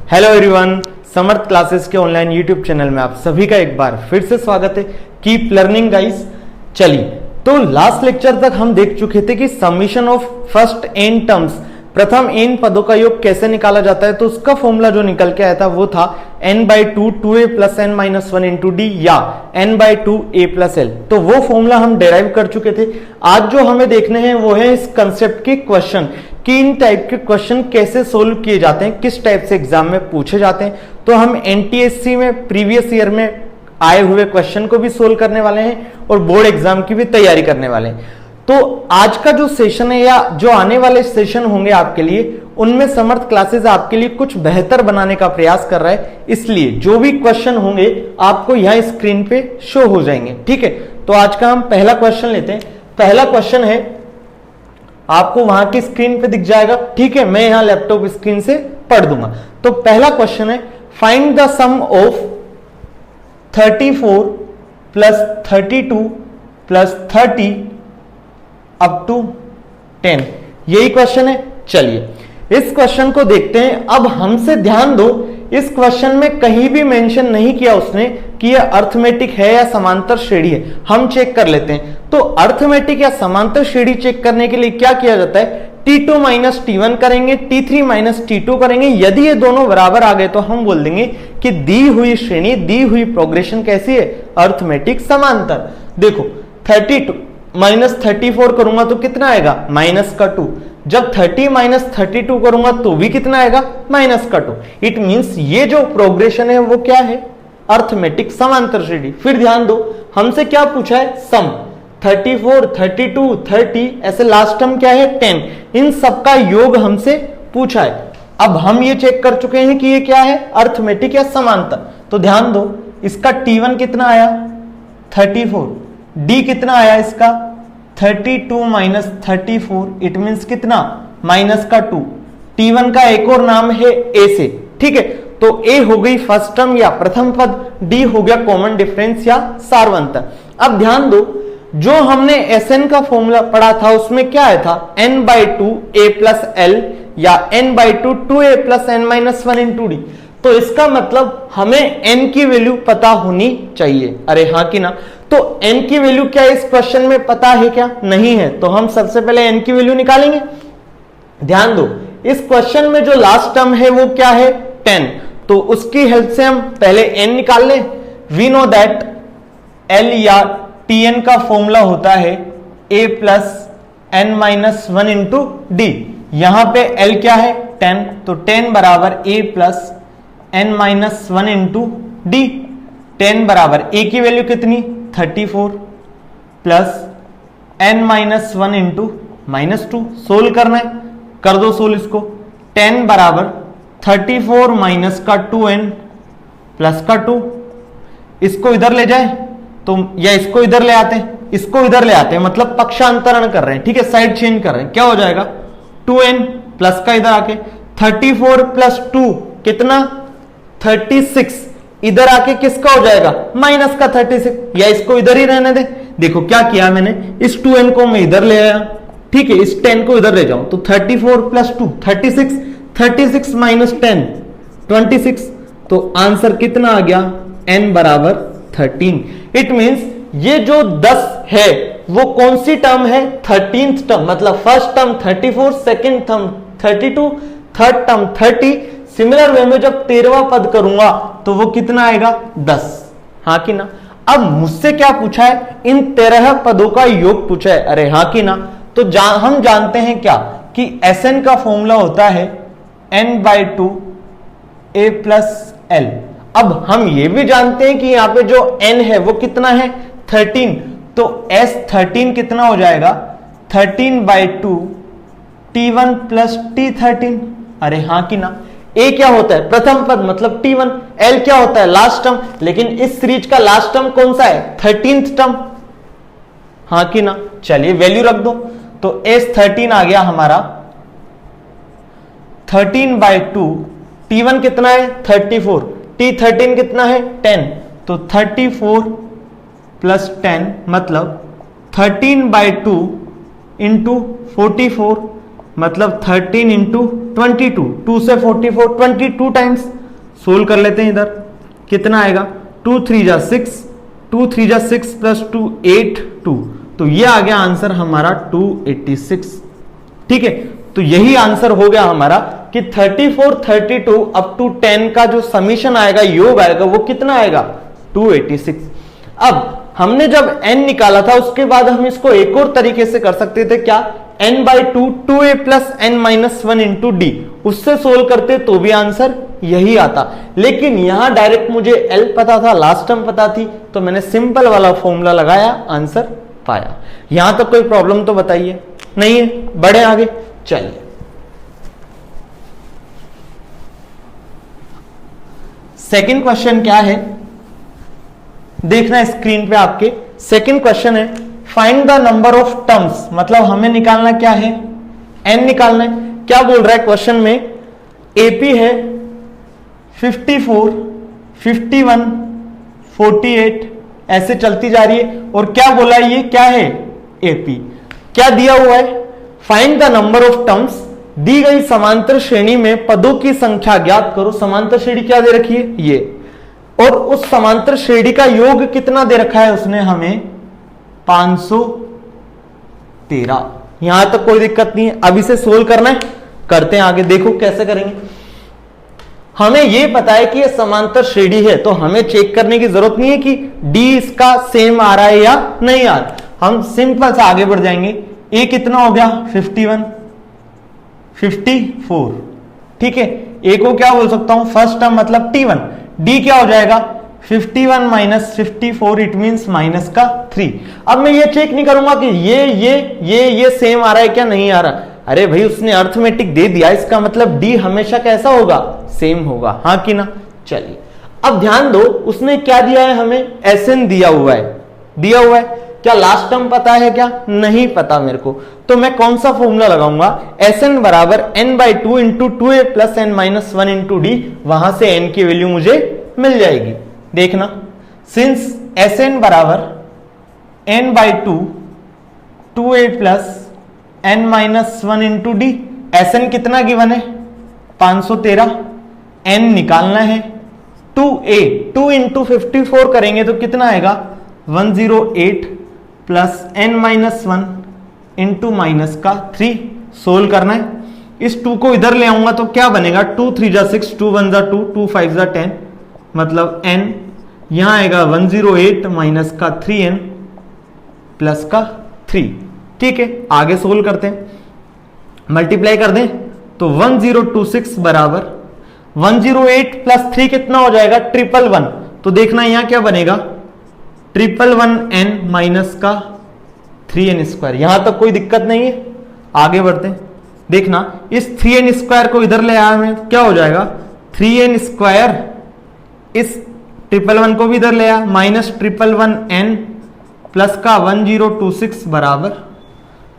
Hello everyone, समर्थ classes के online YouTube channel में आप सभी का एक बार फिर से स्वागत है। Keep learning guys. चलिए, तो लास्ट लेक्चर तक हम देख चुके थे कि summation of first N terms, प्रथम एन पदों का योग कैसे निकाला जाता है। तो उसका फॉर्मूला जो निकल के आया था वो था n/2 2a + n-1 into d या n/2 a + l। तो वो फॉर्मूला हम डेराइव कर चुके थे। आज जो हमें देखने हैं वो है इस कंसेप्ट के क्वेश्चन कि इन टाइप के क्वेश्चन कैसे सोल्व किए जाते हैं, किस टाइप से एग्जाम में पूछे जाते हैं। तो हम एनटीएससी में प्रीवियस ईयर में आए हुए क्वेश्चन को भी सोल्व करने वाले हैं और बोर्ड एग्जाम की भी तैयारी करने वाले हैं। तो आज का जो सेशन है या जो आने वाले सेशन होंगे आपके लिए, उनमें समर्थ क्लासेस आपके लिए कुछ बेहतर बनाने का प्रयास कर रहा है। इसलिए जो भी क्वेश्चन होंगे आपको यहाँ स्क्रीन पे शो हो जाएंगे। ठीक है, तो आज का हम पहला क्वेश्चन लेते हैं। पहला क्वेश्चन है, आपको वहां की स्क्रीन पे दिख जाएगा। ठीक है, मैं यहां लैपटॉप स्क्रीन से पढ़ दूंगा। तो पहला क्वेश्चन है, find the sum of 34 + 32 + 30 up to 10। यही क्वेश्चन है। चलिए इस क्वेश्चन को देखते हैं। अब हमसे ध्यान दो, इस क्वेश्चन में कहीं भी मेंशन नहीं किया उसने कि यह अर्थमेटिक है या समांतर श्रेणी है। हम चेक कर लेते हैं। तो अर्थमेटिक या समांतर श्रेणी चेक करने के लिए क्या किया जाता है, T2 - T1 करेंगे, T3 - T2 करेंगे। यदि ये दोनों बराबर आ गए तो हम बोल देंगे कि दी हुई श्रेणी, दी हुई प्रोग्रेशन कैसी है, अर्थमेटिक समांतर। देखो 32 - 34 करूंगा तो कितना आएगा, -2। जब 30 - 32 करूंगा तो भी कितना आएगा, -2। इट मींस ये जो प्रोग्रेशन है वो क्या है, अर्थमेटिक समांतर श्रेणी। फिर ध्यान दो, हमसे क्या पूछा है, सम 34, 32, 30, ऐसे लास्ट टर्म क्या है 10, इन सबका योग हमसे पूछा है। अब हम ये चेक कर चुके हैं कि ये क्या है, अर्थमेटिक या समांतर। तो ध्यान दो, इसका T1 कितना आया, 34, D कितना आया इसका 32 - 34, इट मींस कितना, -2। T1 का एक और नाम है A से। ठीक है, तो A हो गई फर्स्ट टर्म या प्रथम पद, D हो गया कॉमन डिफरेंस या सारवंतर। अब ध्यान दो, जो हमने Sn का फॉर्मूला पढ़ा था उसमें क्या आया था, n/2 a + l या n/2 2a + n-1 into d। तो इसका मतलब हमें n की वैल्यू पता होनी चाहिए। अरे हाँ कि ना। तो n की वैल्यू क्या इस क्वेश्चन में पता है क्या, नहीं है। तो हम सबसे पहले n की वैल्यू निकालेंगे। ध्यान दो, इस क्वेश्चन में जो लास्ट टर्म है वो क्या है, 10। तो उसकी हेल्प से हम पहले n निकाल लें। वी नो दैट l या Tn का फॉर्मूला होता है a + n-1 into d। यहां पे l क्या है, 10। तो 10 बराबर a + n-1 into d। 10 बराबर a की वैल्यू कितनी, 34 + n-1 into -2। सोल्व करना है, कर दो सोल्व इसको। 10 बराबर 34 - 2n + 2। इसको इधर ले जाए तो, या इसको इधर ले आते हैं, इसको इधर ले आते हैं, मतलब पक्षांतरण कर रहे हैं। ठीक है, साइड चेंज कर रहे हैं। क्या हो जाएगा, 2n प्लस का इधर आके 34 + 2 कितना, 36। इधर आके किसका हो जाएगा, -36, या इसको इधर ही रहने दे। देखो क्या किया मैंने, इस 2n को मैं इधर ले आया। ठीक है, इस 10 को इधर ले जाऊं तो 34 + 2 36, 36 - 10 26। तो आंसर कितना आ गया, n बराबर 13। इट मींस ये जो 10 है वो कौन सी टर्म है, 13th टर्म। मतलब first term 34, second term 32, third term 30। Similar way में जब 13वां पद करूंगा तो वो कितना आएगा, 10। हाँ कि ना। अब मुझसे क्या पूछा है, इन 13 पदों का योग पूछा है। अरे हाँ कि ना। तो हम जानते हैं क्या कि Sn का फॉर्मूला होता है n/2 a + l। अब हम ये भी जानते हैं कि यहां पे जो n है वो कितना है, 13। तो S13 कितना हो जाएगा, 13/2 T1 + T13। अरे हाँ कि ना। A क्या होता है, प्रथम पद मतलब T1। L क्या होता है, लास्ट टर्म। लेकिन इस सीरीज का लास्ट टर्म कौन सा है, 13th टर्म। हाँ कि ना। चलिए वैल्यू रख दो। तो S13 आ गया हमारा 13/2। T1 कितना है, 34। T13 कितना है, 10। तो 34 + 10 मतलब 13/2 × 44 मतलब 13 इंटू 22, 2 से 44, 22 टाइम्स सोल्व कर लेते हैं। इधर कितना आएगा, 2 3 जा 6, 2 3 जा 6 प्लस 2 8 2, तो ये आ गया आंसर हमारा 286। ठीक है, तो यही आंसर हो गया हमारा कि 34 32 अप टू 10 का जो समीशन आएगा, योग आएगा, वो कितना आएगा, 286। अब हमने जब n निकाला था उसके बाद हम इसको एक और तरीके से कर सकते थे, क्या, n/2 2a plus n minus 1 into D, उससे सोल्व करते तो भी आंसर यही आता। लेकिन यहां डायरेक्ट मुझे l पता था, लास्ट टर्म पता थी, तो मैंने सिंपल वाला फॉर्मूला लगाया, आंसर पाया। यहां तक कोई प्रॉब्लम तो बताइए, नहीं है, बढ़े आगे। चलिए सेकंड क्वेश्चन क्या है, देखना स्क्रीन पे आपके। सेकंड क्वेश्चन है find the number of terms, मतलब हमें निकालना क्या है, n निकालना है। क्या बोल रहा है क्वेश्चन में, एपी है 54 51 48 ऐसे चलती जा रही है, और क्या बोला है, ये क्या है, एपी। क्या दिया हुआ है, find the number of terms, दी गई समांतर श्रेणी में पदों की संख्या ज्ञात करो। समांतर श्रेणी क्या दे रखी है, ये, और उस समांतर श्रेणी का योग कितना दे रखा है उसने हमें, 513। यहां तक कोई दिक्कत नहीं है। अब इसे सोल्व करना है, करते हैं आगे, देखो कैसे करेंगे। हमें यह पता है कि यह समांतर श्रेणी है, तो हमें चेक करने की जरूरत नहीं है कि डी इसका सेम आ रहा है या नहीं आ रहा। हम सिंपल से आगे बढ़ जाएंगे। ए कितना हो गया, 51 54, ठीक है। ए को क्या बोल सकता हूं, फर्स्ट टर्म मतलब T1। डी क्या हो जाएगा, 51 माइनस 54, इट मींस माइनस का 3। अब मैं ये चेक नहीं करूंगा कि ये सेम आ रहा है क्या, नहीं आ रहा। अरे भाई उसने अर्थमेटिक दे दिया, इसका मतलब डी हमेशा कैसा होगा, सेम होगा, हाँ कि ना। चलिए अब ध्यान दो, उसने क्या दिया है हमें, SN दिया हुआ है। क्या लास्ट टर्म पता है क्या, नहीं पता मेरे को, तो मैं कौन सा फॉर्मूला लगाऊंगा, SN बराबर n/2 into 2a plus n minus 1 into D, वहां से n की वैल्यू मुझे मिल जाएगी। देखना, सिंस SN बराबर n/2 2a plus n minus 1 into D, SN कितना गिवन है, 513, n निकालना है, 2a 2 इंटू 54 करेंगे तो कितना आएगा, 108 plus n minus 1 into minus का 3, सोल्व करना है। इस 2 को इधर ले आऊंगा तो क्या बनेगा, 2 3 जा 6, 2 1 जा 2, 2 5 जा 10, मतलब n यहां आएगा 108 माइनस का 3n प्लस का 3। ठीक है, आगे सोल्व करते हैं, मल्टीप्लाई कर दें तो 1026 बराबर 108 प्लस 3 कितना हो जाएगा, 111। तो देखना यहां क्या बनेगा, 111n माइनस का 3n स्क्वायर। यहां तक कोई दिक्कत नहीं है, आगे बढ़ते हैं। देखना इस 3n स्क्वायर को इधर ले आया मैं, क्या हो जाएगा, 3n स्क्वायर, इस 111 को भी इधर ले आया, माइनस 111n प्लस का 1026 बराबर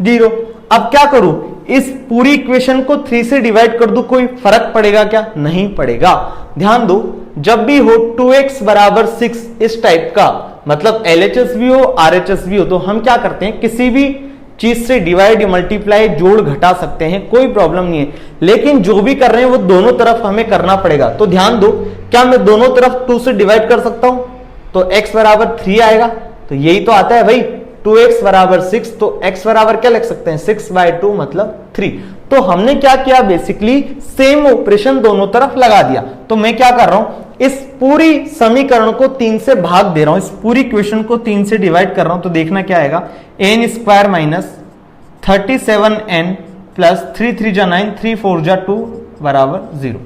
0। अब क्या करूं, इस पूरी इक्वेशन को 3 से डिवाइड कर दूं, कोई फर्क पड़ेगा क्या, नहीं पड़ेगा। ध्यान दो, जब भी हो 2x बराबर 6 इस टाइप का, मतलब LHS भी हो RHS भी हो, तो हम क्या करते हैं, किसी भी चीज से डिवाइड मल्टीप्लाई जोड़ घटा सकते हैं, कोई प्रॉब्लम नहीं है। लेकिन जो भी कर रहे हैं वो दोनों तरफ हमें करना पड़ेगा। तो ध्यान दो, क्या मैं दोनों तरफ 2 से डिवाइड कर सकता हूं, तो x बराबर 3 आएगा, तो यही तो आता है भाई, 2x बराबर 6, तो x बराबर क्या लिख सकते हैं, 6/2 मतलब 3। तो हमने क्या किया, बेसिकली सेम ऑपरेशन दोनों तरफ लगा दिया। तो मैं क्या कर रहा हूं, इस पूरी समीकरण को 3 से भाग दे रहा हूं, इस पूरी इक्वेशन को 3 से डिवाइड कर रहा हूं, तो देखना क्या आएगा, n square minus 37n plus 3 3 जा 9, 3 4 जा 2 बराबर 0।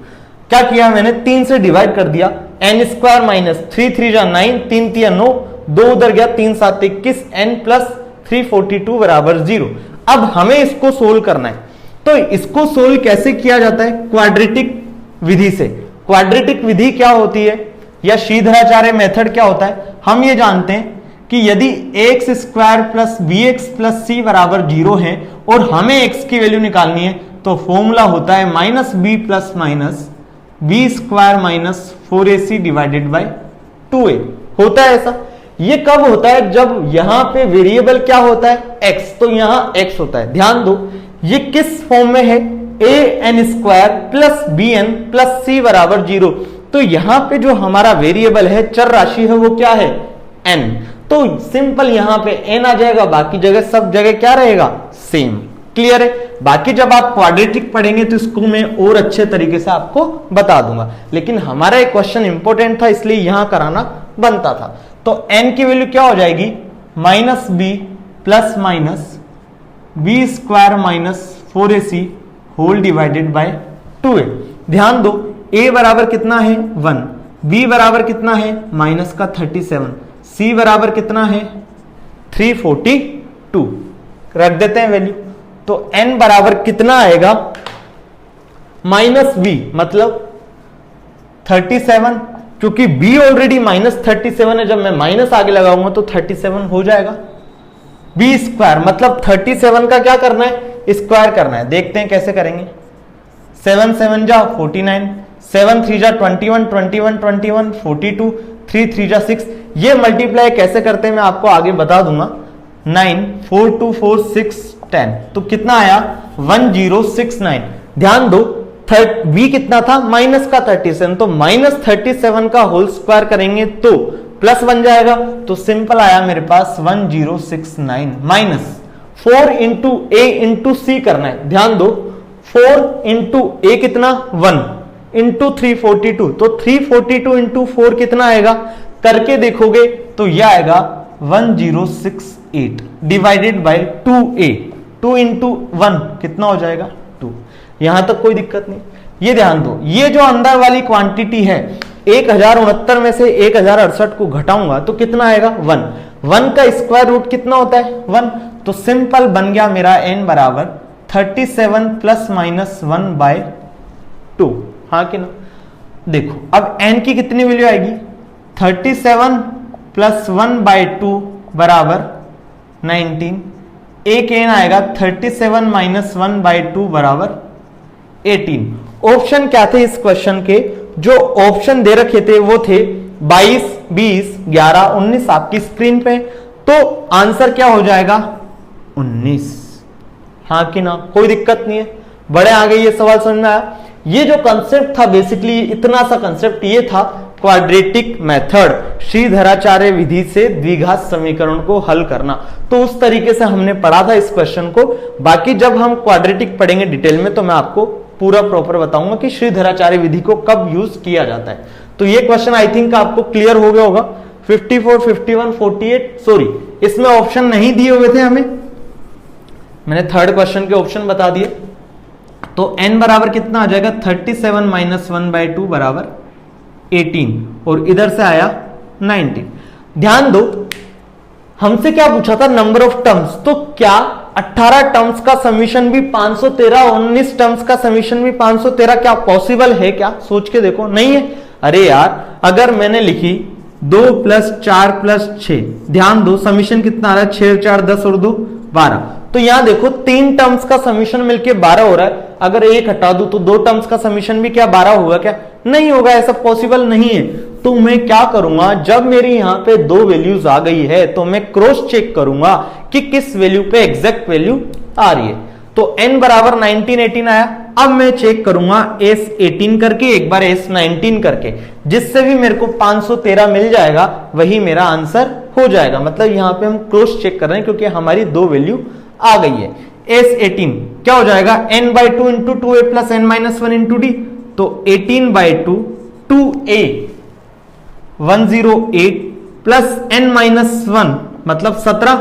क्या किया मैंने, 3 से डिवाइड कर दिया, n स्क्वायर माइनस 3 3 जा 9, 3 3 9, 2 उधर गया, 3 7 21, n प्लस 342 बराबर 0। अब हमें इसको सोल्व करना है, तो इसको सोल्व कैसे किया जाता है, क्वाड्रेटिक विधि से। क्वाड्रेटिक विधि क्या होती है, या शीघ्राचार्य मेथड क्या होता है, हम ये जानते हैं कि यदि x square plus b x plus c बराबर 0 है और हमें x की वैल्यू निकालनी है, तो फॉर्मूला होता है minus B plus minus B square minus 4ac divided by 2a। होता है ऐसा। ये कब होता है, जब यहां पे वेरिएबल क्या होता है, x, तो यहां x होता है। ध्यान दो ये किस फॉर्म में है, a n square plus b n plus c बराबर 0। तो यहां पे जो हमारा वेरिएबल है, चर राशि है, वो क्या है, एन। तो सिंपल यहां पे एन आ जाएगा, बाकी जगह सब जगह क्या रहेगा, सेम। क्लियर है। बाकी जब आप क्वाड्रेटिक पढ़ेंगे तो इसको मैं और अच्छे तरीके से आपको बता दूंगा, लेकिन हमारा एक क्वेश्चन इंपॉर्टेंट था इसलिए यहां कराना बनता था। तो n की वैल्यू क्या हो जाएगी, minus B plus minus B square minus 4ac whole divided by 2a। ध्यान दो, a बराबर कितना है 1, b बराबर कितना है माइनस का 37, c बराबर कितना है 342। रख देते हैं वैल्यू, तो n बराबर कितना आएगा, माइनस b मतलब 37, क्योंकि b ऑलरेडी माइनस 37 है, जब मैं माइनस आगे लगाऊंगा तो 37 हो जाएगा। b स्क्वायर मतलब 37 का क्या करना है, स्क्वायर करना है। देखते हैं कैसे करेंगे। 7 7 जा 49, 7 3 जा 21, 21 21 42, 3 3 जा 6। ये मल्टीप्लाई कैसे करते हैं मैं आपको आगे बता दूंगा। 9 4 2 4 6 10, तो कितना आया 1069। ध्यान दो, बी कितना था माइनस का 37, तो माइनस 37 का होल स्क्वायर करेंगे तो प्लस बन जाएगा। तो सिंपल आया मेरे पास 1069 माइनस 4 इंटू ए इंटू सी करना है। ध्यान दो, 4 इंटू ए कितना 1 इंटू 342, तो 342 इंटू 4 कितना आएगा, करके देखोगे तो यह आएगा 1068 डिवाइडेड बाय 2a। 2 इंटू 1 कितना हो जाएगा 2। यहां तक कोई दिक्कत नहीं। ये ध्यान दो, ये जो अंदर वाली क्वांटिटी है 1069 में से 1068 को घटाऊंगा तो कितना आएगा 1। 1 का स्क्वायर रूट कितना होता है 1। तो सिंपल बन गया मेरा n बराबर 37 प्लस माइनस 1 बाय 2। हाँ कि ना। देखो अब n की कितनी वैल्यू आएगी, 37 प्लस 1 बाय 2 बराबर 19। एक n आएगा 37 माइनस 1 बाय 2 बराबर 18। ऑप्शन क्या थे इस क्वेश्चन के, जो ऑप्शन दे रखे थे वो थे 22 20 11 19 आपकी स्क्रीन पे। तो आंसर क्या हो जाएगा 19। हाँ कि ना, कोई दिक्कत नहीं है। बड़े आगे ये सवाल समझ में आया। ये जो कंसेप्ट था बेसिकली इतना सा कंसेप्ट ये था, क्वाड्रेटिक मेथड, श्रीधराचार्य विधि से द्विघात समीकरण को हल करना। तो उस तरीके से हमने पढ़ा था इस क्वेश्चन को। बाकी जब हम क्वाड्रेटिक पढ़ेंगे डिटेल में तो मैं आपको पूरा प्रॉपर बताऊंगा कि श्रीधराचार्य विधि को कब यूज किया जाता है। तो ये क्वेश्चन आई थिंक आपको क्लियर हो गया होगा। 54 51 48 सॉरी इसमें ऑप्शन नहीं दिए हुए थे हमें, मैंने थर्ड क्वेश्चन के ऑप्शन बता दिए। तो n बराबर कितना आ जाएगा 37 माइनस 1 बाय 2 बराबर 18 और इधर से आया 19। ध्यान दो, हमसे क्या पूछा था नंबर ऑफ टर्म्स, तो क्या 18 टर्म्स का समीशन भी 513, 19 टर्म्स का समीशन भी 513 क्या पॉसिबल है क्या, सोच के देखो। नहीं है। अरे यार अगर मैंने लिखी 2 प्लस 4 प्लस 6, ध्यान दो समीशन कितना आ रहा है 6 4 10 और 2 12। तो यहां देखो 3 टर्म्स का समीशन मिलके 12 हो रहा है। अगर एक हटा दूं तो 2 टर्म्स का समीशन भी क्या 12 होगा क्या, नहीं होगा, ऐसा पॉसिबल नहीं है। तो मैं क्या करूंगा, जब मेरी यहां पे 2 वैल्यूज आ गई है तो मैं क्रॉस चेक करूंगा कि किस वैल्यू पे एग्जैक्ट वैल्यू आ रही है। तो n बराबर 19 18 आया। अब मैं चेक करूंगा S18 करके, एक बार S19 करके, जिससे भी मेरे को 513 मिल जाएगा वही मेरा आंसर हो जाएगा। मतलब यहां पे हम क्रॉस चेक कर रहे हैं क्योंकि हमारी 2 वैल्यू आ गई है। S18 क्या हो जाएगा n by 2 into 2a plus n minus 1 into D. तो 18 by 2 2a 108 plus n minus 1 मतलब 17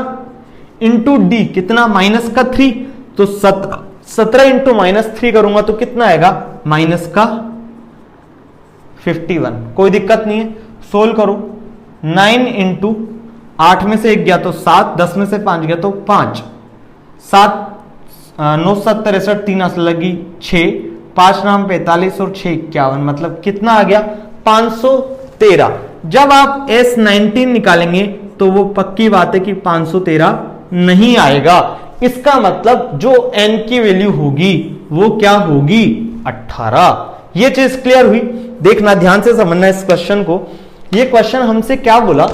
इंटू डी कितना माइनस का 3। तो 17 इंटू माइनस 3 करूंगा तो कितना आएगा माइनस का 51। कोई दिक्कत नहीं है, सोल्व करो। 9 इंटू 8 में से 1 गया तो 7, 10 में से 5 गया तो 5, 7 9 7 63 3 असल लगी 6, 5 नाम 45 और 6 51, मतलब कितना आ गया 513। जब आप S19 निकालेंगे तो वो पक्की बात है कि 513 नहीं आएगा। इसका मतलब जो n की वैल्यू होगी वो क्या होगी 18। ये चीज क्लियर हुई। देखना ध्यान से समझना इस क्वेश्चन को। ये क्वेश्चन हमसे क्या बोला,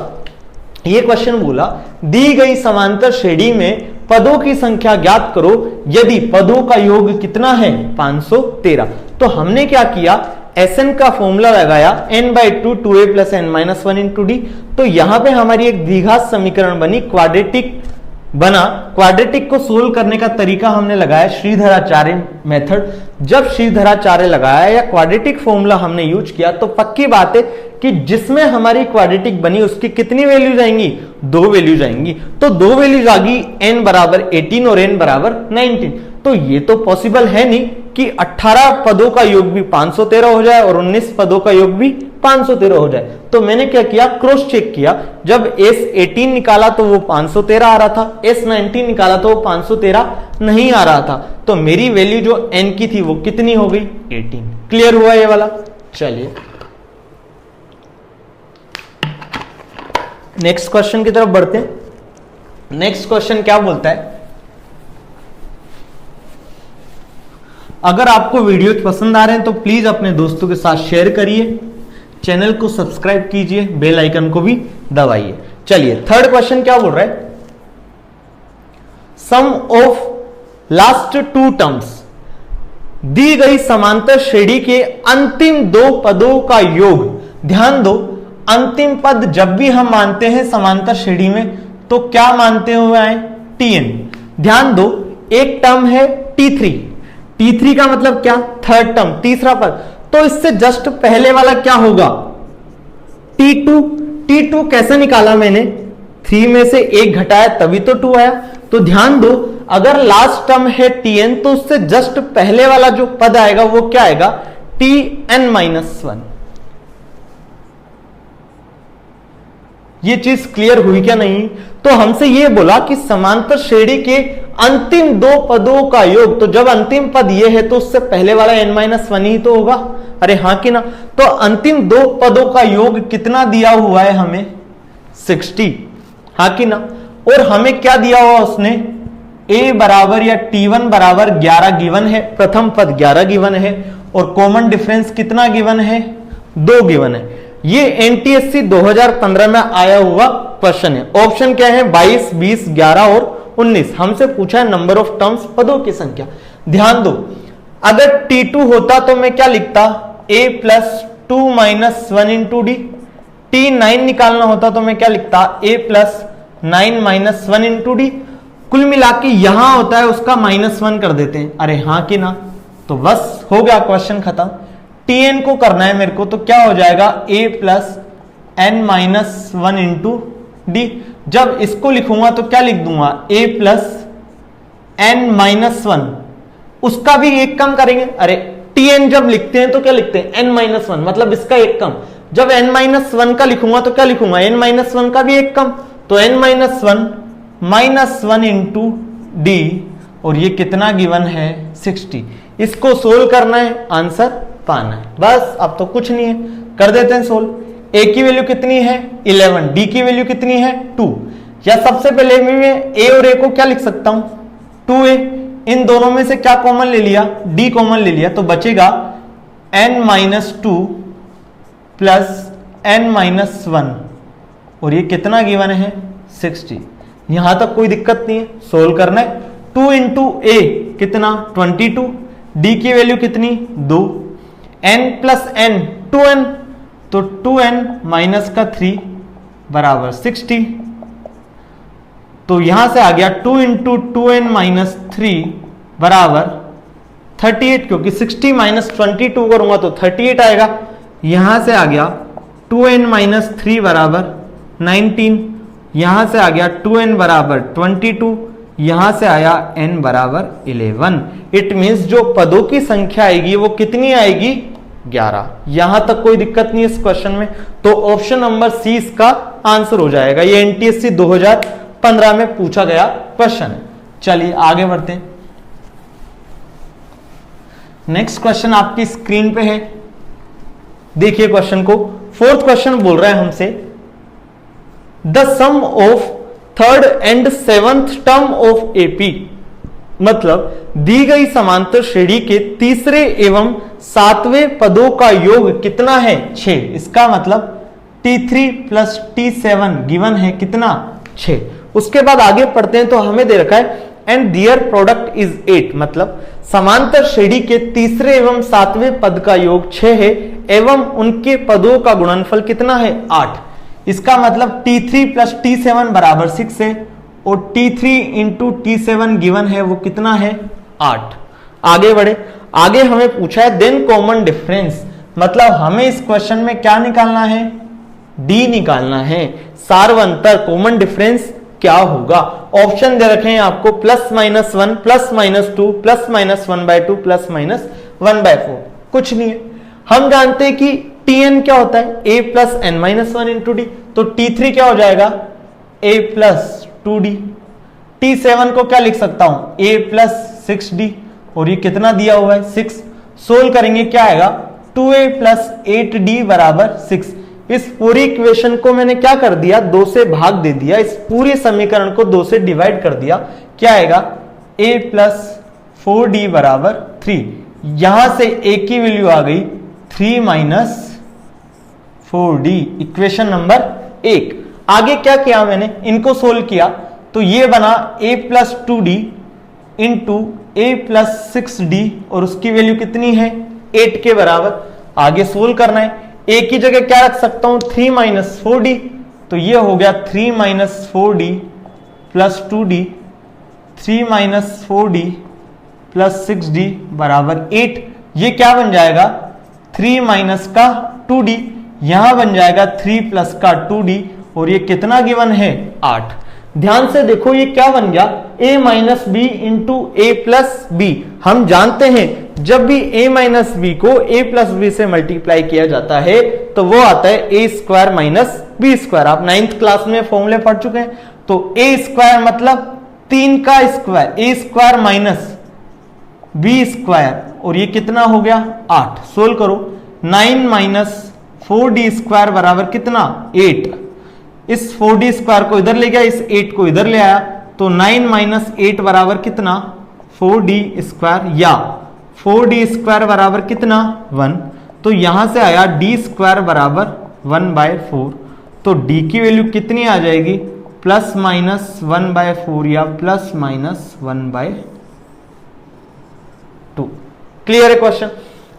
ये क्वेश्चन बोला दी गई समांतर श्रेणी में पदों की संख्या ज्ञात करो यदि पदों का योग कितना है 513। तो हमने क्या किया, Sn का फॉर्मूला लगाया n/2 2a + n-1 × d। तो यहां पे हमारी एक द्विघात समीकरण बनी, क्वाड्रेटिक बना। क्वाड्रेटिक को सोल्व करने का तरीका हमने लगाया श्रीधराचार्य मेथड। जब श्रीधराचार्य लगाया या क्वाड्रेटिक फॉर्मूला हमने यूज किया तो पक्की बात है कि जिसमें हमारी क्वाड्रेटिक बनी उसकी कितनी वैल्यू जाएंगी, 2 वैल्यू जाएंगी। तो 2 वैल्यूज आ गई, n = 18 और n = 19। तो ये तो पॉसिबल है नहीं कि 18 पदों का योग भी 513 हो जाए और 19 पदों का योग भी 513 हो जाए। तो मैंने क्या किया, क्रॉस चेक किया। जब S18 निकाला तो वो 513 आ रहा था, S19 निकाला तो वो 513 नहीं आ रहा था। तो मेरी वैल्यू जो n की थी वो कितनी हो गई, 18। क्लियर हुआ ये वाला। चलिए नेक्स्ट क्वेश्चन की तरफ बढ़ते हैं। नेक्स्ट क्वेश्चन क्या बोलता है, अगर आपको वीडियो पसंद आ रहे हैं तो प्लीज अपने दोस्तों के साथ शेयर करिए, चैनल को सब्सक्राइब कीजिए, बेल आइकन को भी दबाइए। चलिए थर्ड क्वेश्चन क्या बोल रहा है, सम ऑफ लास्ट 2 टर्म्स, दी गई समांतर श्रेणी के अंतिम 2 पदों का योग। ध्यान दो, अंतिम पद जब भी हम मानते हैं समांतर श्रेणी में तो क्या मानते हुए आए, Tn। ध्यान दो, एक टर्म है T3, T3 का मतलब क्या, थर्ड टर्म, तीसरा पद। तो इससे जस्ट पहले वाला क्या होगा, T2। T2 कैसे निकाला मैंने, 3 में से 1 घटाया तभी तो 2 आया। तो ध्यान दो, अगर लास्ट टर्म है Tn तो उससे जस्ट पहले वाला जो पद आएगा वो क्या आएगा, Tn-1। ये चीज क्लियर हुई क्या नहीं। तो हमसे ये बोला कि समांतर श्रेणी के अंतिम 2 पदों का योग। तो जब अंतिम पद ये है तो उससे पहले वाला n-1 ही तो होगा, अरे हाँ कि ना। तो अंतिम 2 पदों का योग कितना दिया हुआ है हमें, 60, हाँ कि ना। और हमें क्या दिया हुआ उसने, a बराबर या T1 बराबर 11 गिवन है, प्रथम पद 11 गिवन है और कॉमन डिफरेंस कितना गिवन है, 2 गिवन है। ये एनटीएससी 2015 में आया हुआ क्वेश्चन है। ऑप्शन क्या है, 22, 20, 11 और 19। हमसे पूछा है नंबर ऑफ टर्म्स, पदों की संख्या। ध्यान दो, अगर T2 होता तो मैं क्या लिखता, a + 2 - 1 × d। T9 निकालना होता तो मैं क्या लिखता, a + 9 - 1 × d। कुल मिला के यहां होता है उसका -1 कर देते हैं, अरे हाँ कि ना। तो बस हो गया क्वेश्चन खत्म। Tn को करना है मेरे को, तो क्या हो जाएगा, a + n-1 × d। जब इसको लिखूंगा तो क्या लिख दूंगा, a + n-1, उसका भी एक कम करेंगे। अरे Tn जब लिखते हैं तो क्या लिखते हैं, n-1, मतलब इसका एक कम। जब n-1 का लिखूंगा तो क्या लिखूंगा, n-1 का भी एक कम। तो n-1 -1 × d, और ये कितना गिवन है, 60। इसको सोल्व करना है, आंसर पाना है, बस। अब तो कुछ नहीं है, कर देते हैं सोल्व। a की वैल्यू कितनी है, 11, d की वैल्यू कितनी है, 2। या सबसे पहले मैं a और a को क्या लिख सकता हूं, 2a। इन दोनों में से क्या कॉमन ले लिया, d कॉमन ले लिया, तो बचेगा n-2 + n-1, और ये कितना गिवन है, 60। यहां तक कोई दिक्कत नहीं है, सोल्व करना है। 2 × a कितना, 22, d की वैल्यू कितनी, 2, n + n 2n, तो 2n - 3 बराबर 60। तो यहां से आ गया 2 × 2n - 3 बराबर 38, क्योंकि 60 - 22 करूंगा तो 38 आएगा। यहां से आ गया 2n - 3 बराबर 19, यहां से आ गया 2n बराबर 22, यहां से आया n बराबर 11। इट मीन्स जो पदों की संख्या आएगी वो कितनी आएगी, 11। यहां तक कोई दिक्कत नहीं इस क्वेश्चन में। तो ऑप्शन नंबर सी इसका आंसर हो जाएगा। ये एनटीएससी 2015 में पूछा गया क्वेश्चन है। चलिए आगे बढ़ते हैं। नेक्स्ट क्वेश्चन आपकी स्क्रीन पे है, देखिए क्वेश्चन को। फोर्थ क्वेश्चन बोल रहा है हमसे, the sum of 3rd and 7th term of AP, मतलब दी गई समांतर श्रेणी के तीसरे एवं 7वें पदों का योग कितना है, 6। इसका मतलब T3 + T7 गिवन है कितना, 6। उसके बाद आगे पढ़ते हैं तो हमें दे रखा है एंड दियर प्रोडक्ट इज 8, मतलब समांतर श्रेणी के तीसरे एवं सातवें पद का योग 6 है एवं उनके पदों का गुणनफल कितना है 8। इसका मतलब T3 प्लस T7 बराबर 6 है और T3 इंटू T7 गिवन है वो कितना है 8। आगे बढ़े, आगे हमें पूछा है देन कॉमन डिफरेंस, मतलब हमें इस क्वेश्चन में क्या निकालना है डी निकालना है। सार्वंतर कॉमन डिफरेंस क्या होगा। ऑप्शन दे रखे हैं आपको +-1 +-2 +-1/2 +-1/4, कुछ नहीं है। हम जानते हैं कि Tn क्या होता है a plus n minus 1 into D, तो T3 क्या हो जाएगा a प्लस 2d। T7 को क्या लिख सकता हूं a प्लस 6d, और ये कितना दिया हुआ है 6। सोल्व करेंगे क्या आएगा 2a प्लस 8d बराबर 6। इस पूरी इक्वेशन को मैंने क्या कर दिया 2 से भाग दे दिया, इस पूरे समीकरण को 2 से डिवाइड कर दिया, क्या आएगा a प्लस 4d बराबर 3। यहां से a की वैल्यू आ गई 3 माइनस 4d, इक्वेशन नंबर 1। आगे क्या किया मैंने इनको सोल्व किया तो ये बना a plus 2d into a plus 6d और उसकी वैल्यू कितनी है 8 के बराबर। आगे सोल्व करना है, a की जगह क्या रख सकता हूं 3 माइनस 4d, तो ये हो गया 3 minus 4d plus 2d, 3 minus 4d plus 6d बराबर 8। ये क्या बन जाएगा 3 माइनस का 2d, यहां बन जाएगा 3 प्लस का 2d और ये कितना गिवन है 8। ध्यान से देखो ये क्या बन गया a minus B into A plus B. हम जानते हैं जब भी a माइनस बी को a प्लस बी से मल्टीप्लाई किया जाता है तो वो आता है a square minus B square. आप 9th क्लास में फॉर्मूले पढ़ चुके हैं। तो a स्क्वायर मतलब 3 का square, a square minus B square, और ये कितना हो गया 8। सोल्व करो, 9 माइनस 4d स्क्वायर बराबर कितना 8। इस 4d स्क्वायर को इधर ले गया, इस 8 को इधर ले आया, तो 9 माइनस 8 बराबर कितना 4d स्क्वायर, या 4d स्क्वायर बराबर कितना 1। तो यहां से आया d स्क्वायर बराबर 1/4। तो d की वैल्यू कितनी आ जाएगी प्लस माइनस 1/4 या प्लस माइनस 1/2। क्लियर है क्वेश्चन।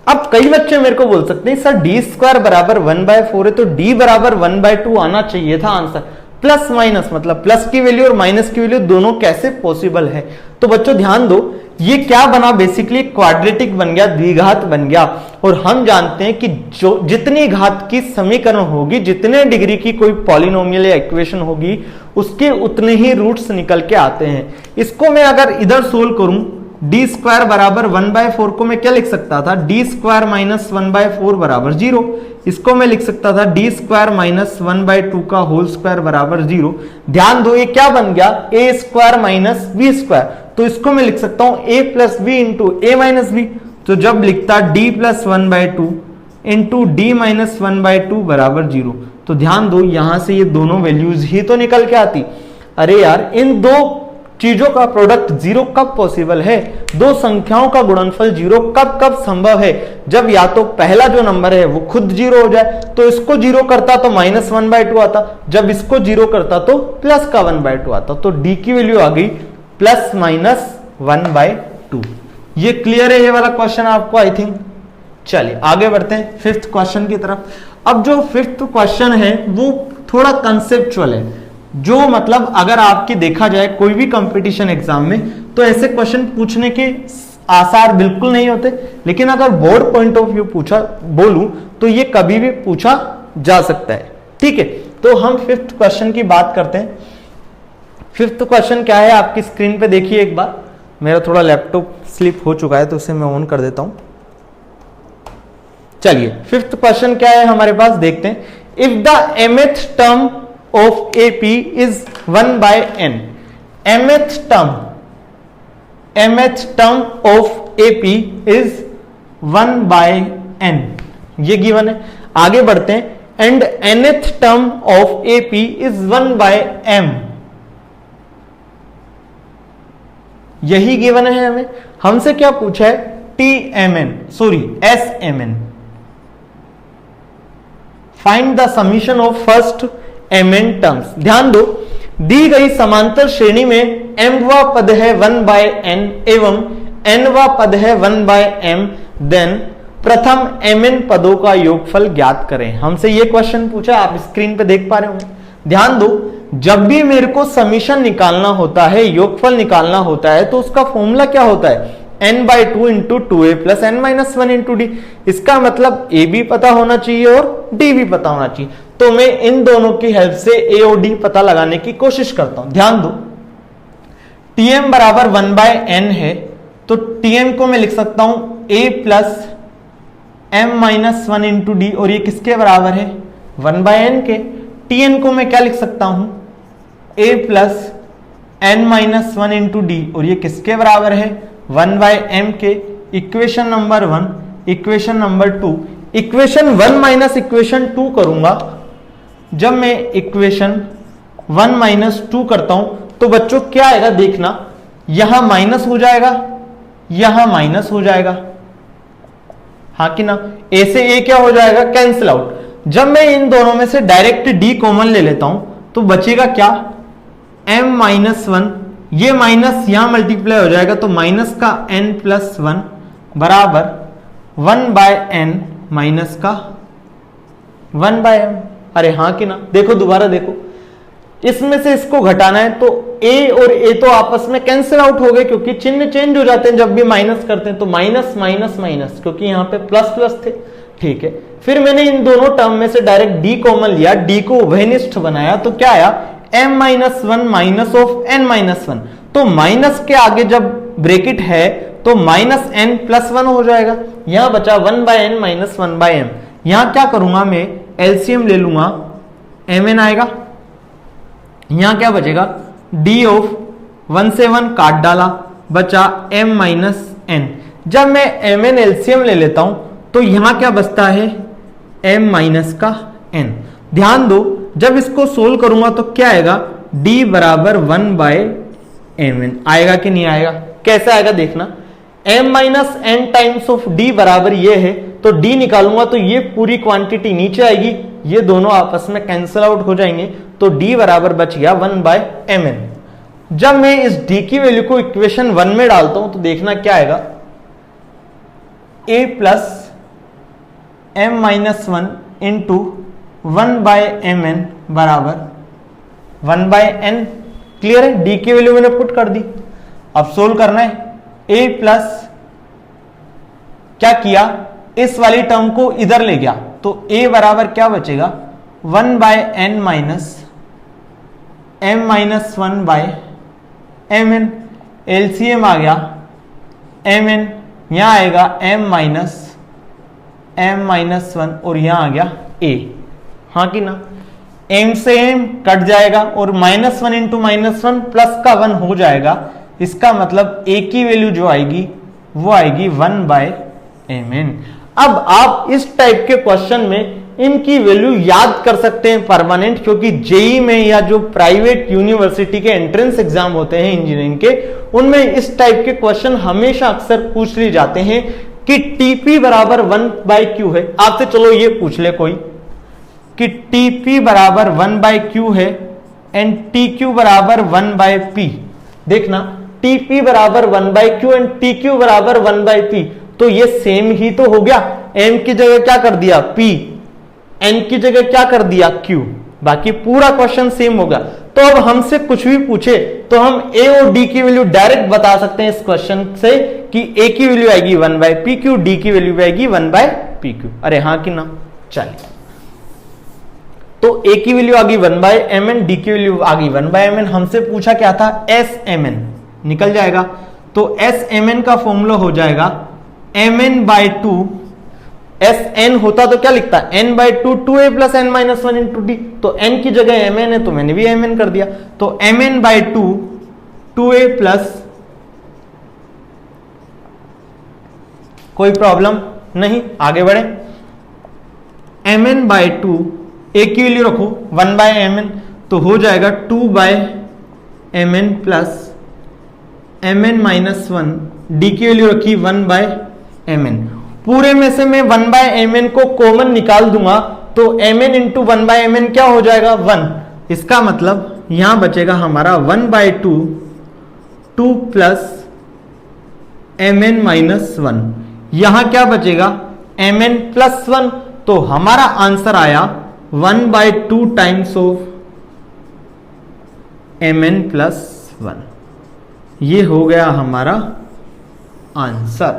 अब कई बच्चे मेरे को बोल सकते हैं सर डी स्क्वायर बराबर 1/4 है तो डी बराबर 1/2 आना चाहिए था आंसर। प्लस माइनस मतलब प्लस की वैल्यू और माइनस की वैल्यू दोनों कैसे पॉसिबल है। तो बच्चों ध्यान दो, ये क्या बना बेसिकली क्वाड्रेटिक बन गया, द्विघात बन गया। और हम जानते हैं कि जो जितनी घात की समीकरण होगी, जितने डिग्री की कोई पॉलिनोमियल या इक्वेशन होगी, उसके उतने ही रूट्स निकल के आते हैं। इसको मैं अगर इधर सोल्व करूं डी स्क्वायर बराबर 1/4 को मैं क्या लिख सकता था डी स्क्वायर माइनस 1/4 बराबर 0। इसको मैं लिख सकता था डी स्क्वायर माइनस 1/2 का होल स्क्वायर बराबर 0। ध्यान दो ये क्या बन गया ए स्क्वायर माइनस बी स्क्वायर। तो इसको मैं लिख सकता हूं ए प्लस बी इंटू ए माइनस बी। तो जब लिखता D plus 1/2 into D minus 1/2 बराबर 0। तो ध्यान दो यहां से ये दोनों वैल्यूज ही तो निकल के आती। अरे यार इन दो चीजों का प्रोडक्ट 0 कब पॉसिबल है, दो संख्याओं का गुणनफल 0 कब कब संभव है, जब या तो पहला जो नंबर है वो खुद 0 हो जाए, तो इसको 0 करता तो माइनस 1/2 आता, जब इसको 0 करता तो प्लस का 1/2 आता। तो डी की वैल्यू आ गई प्लस माइनस 1/2। ये क्लियर है ये वाला क्वेश्चन आपको आई थिंक। चलिए आगे बढ़ते हैं 5th क्वेश्चन की तरफ। अब जो 5th क्वेश्चन है वो थोड़ा कंसेप्चुअल है, जो मतलब अगर आपकी देखा जाए कोई भी कंपटीशन एग्जाम में तो ऐसे क्वेश्चन पूछने के आसार बिल्कुल नहीं होते, लेकिन अगर बोर्ड पॉइंट ऑफ व्यू पूछा बोलूं तो ये कभी भी पूछा जा सकता है। ठीक है, तो हम 5th क्वेश्चन की बात करते हैं। 5th क्वेश्चन क्या है आपकी स्क्रीन पे देखिए एक बार। मेरा थोड़ा लैपटॉप स्लिप हो चुका है तो उसे मैं ऑन कर देता हूं। चलिए 5th क्वेश्चन क्या है हमारे पास देखते हैं। If the mth term of AP is 1/n, mth term of AP is 1/n, ये गिवन है। आगे बढ़ते हैं and nth term of AP is 1/m, यही गिवन है हमें। हमसे क्या पूछा है SMN, find the summation of first mn terms. ध्यान दो दी गई समांतर श्रेणी में mवा पद है 1/n एवं nवा पद है 1/m, देन प्रथम mn पदों का योगफल ज्ञात करें। हमसे ये क्वेश्चन पूछा, आप स्क्रीन पे देख पा रहे होंगे। ध्यान दो, जब भी मेरे को समीशन निकालना होता है, योगफल निकालना होता है, तो उसका फॉर्मूला क्या होता है, n/2 into 2a plus n-1 into d। इसका मतलब a भी पता होना चाहिए और d भी पता होना चाहिए। तो मैं इन दोनों की हेल्प से a और d पता लगाने की कोशिश करता हूं। ध्यान दो, tm बराबर 1/n है, तो tm को मैं लिख सकता हूं a plus m-1 into D, और ये किसके बराबर है, 1/n के। tn को मैं क्या लिख सकता हूं, a plus n-1 into D, और ये किसके बराबर है, 1/m के। Equation number 1, equation number 2, equation 1 minus equation 2 करूंगा। जब मैं इक्वेशन 1 माइनस 2 करता हूं तो बच्चों क्या आएगा, देखना, यहां माइनस हो जाएगा, यहां माइनस हो जाएगा, हाँ कि ना, a से a क्या हो जाएगा, कैंसिल आउट। जब मैं इन दोनों में से डायरेक्ट d कॉमन ले लेता हूं तो बचेगा क्या, m-1, ये माइनस यहां मल्टीप्लाई हो जाएगा, तो माइनस का n+1 बराबर 1/n माइनस का 1/m। अरे हाँ कि ना, देखो दोबारा देखो, इसमें से इसको घटाना है तो a और a तो आपस में कैंसिल आउट हो गए, क्योंकि चिन्ह चेंज हो जाते हैं जब भी माइनस करते हैं, तो माइनस माइनस माइनस, क्योंकि यहाँ पे प्लस प्लस थे, ठीक है। फिर मैंने इन दोनों टर्म में से डायरेक्ट d कॉमन लिया, d को उभयनिष्ठ बनाया, तो क्या आया, m-1 माइनस ऑफ n-1। तो माइनस के आगे जब ब्रैकेट है तो माइनस n+1 हो जाएगा, यहां बचा 1/n माइनस 1/m। यहां क्या करूंगा, मैं एलसीएम ले लूंगा, mn आएगा, यहां क्या बचेगा, d ऑफ 1 से 1 काट डाला, बचा m-n। जब मैं mn एलसीएम ले लेता हूं तो यहां क्या बचता है, m-n। ध्यान दो, जब इसको सोल्व करूंगा तो क्या आएगा, d बराबर 1/mn आएगा कि नहीं आएगा, कैसे आएगा देखना, m-n टाइम्स ऑफ d बराबर ये है, तो d निकालूंगा तो ये पूरी क्वांटिटी नीचे आएगी, ये दोनों आपस में कैंसिल आउट हो जाएंगे, तो d बराबर बच गया 1/mn। जब मैं इस d की वैल्यू को इक्वेशन 1 में डालता हूं तो देखना क्या आएगा, a plus m-1 into 1/mn बराबर 1/n। क्लियर है, d की वैल्यू मैंने पुट कर दी, अब सोल्व करना है। a प्लस क्या किया, इस वाली टर्म को इधर ले गया, तो a बराबर क्या बचेगा, 1/n माइनस m-1/mn। एलसीएम आ गया, mn यहां आएगा m-1 और यहां आ गया a, हाँ कि ना, m से m कट जाएगा और -1 इंटू -1 प्लस का 1 हो जाएगा। इसका मतलब a की वैल्यू जो आएगी वो आएगी 1/mn। अब आप इस टाइप के क्वेश्चन में इनकी वैल्यू याद कर सकते हैं परमानेंट, क्योंकि जेई में या जो प्राइवेट यूनिवर्सिटी के एंट्रेंस एग्जाम होते हैं इंजीनियरिंग के, उनमें इस टाइप के क्वेश्चन हमेशा अक्सर पूछ लिए जाते हैं कि टीपी बराबर 1/q है। आपसे चलो ये पूछ ले कोई कि टीपी बराबर 1/q है एंड टीक्यू बराबर 1/p। देखना, टीपी बराबर 1/q एंड टीक्यू बराबर 1/p, तो ये सेम ही तो हो गया। m की जगह क्या कर दिया p, n की जगह क्या कर दिया q, बाकी पूरा क्वेश्चन सेम होगा। तो अब हमसे कुछ भी पूछे तो हम a और d की वैल्यू डायरेक्ट बता सकते हैं इस क्वेश्चन से कि a की वैल्यू आएगी 1/pq, d की वैल्यू आएगी 1/pq। अरे हाँ कि ना, चलिए, तो a की वैल्यू आ गई 1/mn, d की वैल्यू आ गई 1/mn। हमसे पूछा क्या था, smn निकल जाएगा, तो smn का फॉर्मूला हो जाएगा mn/2। Sn होता तो क्या लिखता, n/2 2a plus n-1 into d, तो n की जगह mn है तो मैंने भी mn कर दिया, तो mn/2 2a प्लस, कोई प्रॉब्लम नहीं, आगे बढ़े, mn/2 a की वैल्यू रखो 1/mn, तो हो जाएगा 2/mn प्लस mn-1, d की वैल्यू रखी 1/mn। पूरे में से मैं 1/mn को कॉमन निकाल दूंगा तो mn इंटू 1/mn क्या हो जाएगा, 1। इसका मतलब यहां बचेगा हमारा 1/2 2 प्लस mn-1। यहां क्या बचेगा mn+1, तो हमारा आंसर आया 1/2 टाइम्स ऑफ mn+1। ये हो गया हमारा आंसर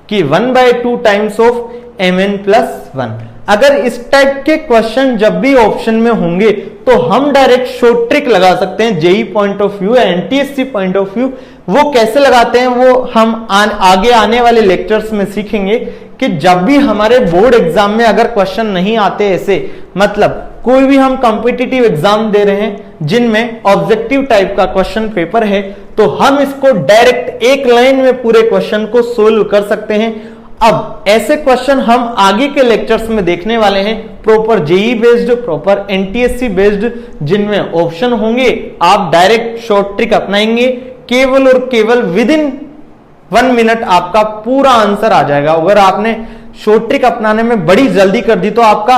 कि 1/2 टाइम्स ऑफ mn+1। अगर इस टाइप के क्वेश्चन जब भी ऑप्शन में होंगे तो हम डायरेक्ट शॉर्ट ट्रिक लगा सकते हैं। JEE point of view, NTSC point of view, वो कैसे लगाते हैं वो हम आगे आने वाले लेक्चर्स में सीखेंगे कि जब भी हमारे बोर्ड एग्जाम में अगर क्वेश्चन नहीं आते ऐसे, मतलब कोई भी हम कॉम्पिटिटिव एग्जाम दे रहे हैं जिनमें ऑब्जेक्टिव टाइप का क्वेश्चन पेपर है, तो हम इसको डायरेक्ट एक लाइन में पूरे क्वेश्चन को सोल्व कर सकते हैं। अब ऐसे क्वेश्चन हम आगे के लेक्चर्स में देखने वाले हैं, proper JEE based, proper NTSC based, जिनमें ऑप्शन होंगे। आप डायरेक्ट शॉर्ट ट्रिक अपनाएंगे, केवल और केवल विद इन 1 मिनट आपका पूरा आंसर आ जाएगा। अगर आपने शॉर्ट ट्रिक अपनाने में बड़ी जल्दी कर दी तो आपका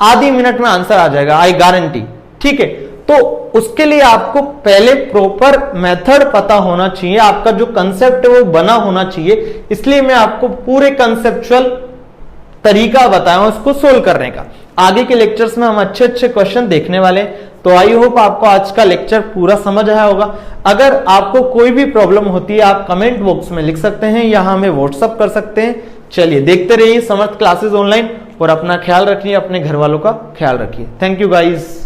आधी मिनट में आंसर आ जाएगा, आई गारंटी। ठीक है, तो उसके लिए आपको पहले प्रॉपर मेथड पता होना चाहिए, आपका जो कंसेप्ट है वो बना होना चाहिए। इसलिए मैं आपको पूरे कंसेप्चुअल तरीका बताया हूं इसको सोल्व करने का। आगे के लेक्चर्स में हम अच्छे अच्छे क्वेश्चन देखने वाले हैं। तो आई होप आपको आज का लेक्चर पूरा समझ आया होगा। अगर आपको कोई भी प्रॉब्लम होती है आप कमेंट बॉक्स में लिख सकते हैं या हमें व्हाट्सअप कर सकते हैं। चलिए देखते रहिए समर्थ क्लासेस ऑनलाइन और अपना ख्याल रखिए, अपने घर वालों का ख्याल रखिए। Thank you guys.